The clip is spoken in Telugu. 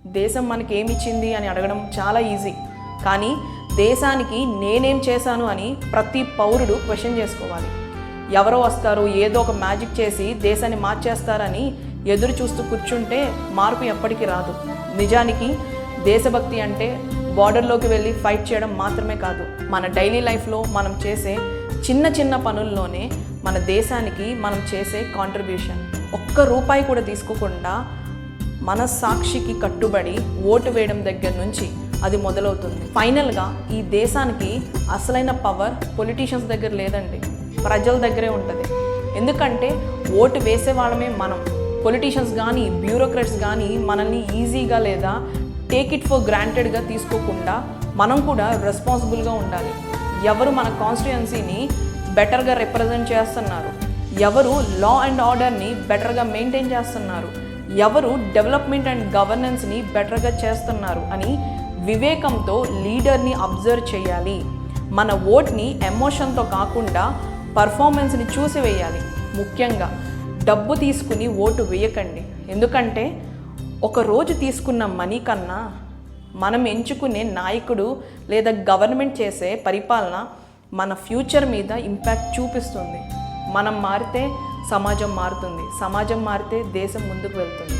దేశం మనకి ఏమి ఇచ్చింది అని అడగడం చాలా ఈజీ, కానీ దేశానికి నేనేం చేశాను అని ప్రతి పౌరుడు క్వశ్చన్ చేసుకోవాలి. ఎవరో వస్తారు ఏదో ఒక మ్యాజిక్ చేసి దేశాన్ని మార్చేస్తారని ఎదురు చూస్తూ కూర్చుంటే మార్పు ఎప్పటికీ రాదు. నిజానికి దేశభక్తి అంటే బార్డర్లోకి వెళ్ళి ఫైట్ చేయడం మాత్రమే కాదు, మన డైలీ లైఫ్లో మనం చేసే చిన్న చిన్న పనుల్లోనే మన దేశానికి మనం చేసే కాంట్రిబ్యూషన్. ఒక్క రూపాయి కూడా తీసుకోకుండా మన సాక్షికి కట్టుబడి ఓటు వేయడం దగ్గర నుంచి అది మొదలవుతుంది. ఫైనల్గా ఈ దేశానికి అసలైన పవర్ పొలిటీషియన్స్ దగ్గర లేదండి, ప్రజల దగ్గరే ఉంటుంది. ఎందుకంటే ఓటు వేసే వాళ్ళమే మనం. పొలిటీషియన్స్ కానీ బ్యూరోక్రాట్స్ కానీ మనల్ని ఈజీగా లేదా టేక్ ఇట్ ఫర్ గ్రాంటెడ్గా తీసుకోకుండా మనం కూడా రెస్పాన్సిబుల్గా ఉండాలి. ఎవరు మన కాన్స్టిట్యుయెన్సీని బెటర్గా రిప్రజెంట్ చేస్తున్నారు, ఎవరు లా అండ్ ఆర్డర్ని బెటర్గా మెయింటైన్ చేస్తున్నారు, ఎవరు డెవలప్మెంట్ అండ్ గవర్నెన్స్ని బెటర్గా చేస్తున్నారు అని వివేకంతో లీడర్ని అబ్జర్వ్ చేయాలి. మన ఓట్ని ఎమోషన్తో కాకుండా పర్ఫార్మెన్స్ని చూసి వేయాలి. ముఖ్యంగా డబ్బు తీసుకుని ఓటు వేయకండి, ఎందుకంటే ఒకరోజు తీసుకున్న మనీ కన్నా మనం ఎంచుకునే నాయకుడు లేదా గవర్నమెంట్ చేసే పరిపాలన మన ఫ్యూచర్ మీద ఇంపాక్ట్ చూపిస్తుంది. మనం మారితే సమాజం మారుతుంది, సమాజం మారితే దేశం ముందుకు వెళ్తుంది.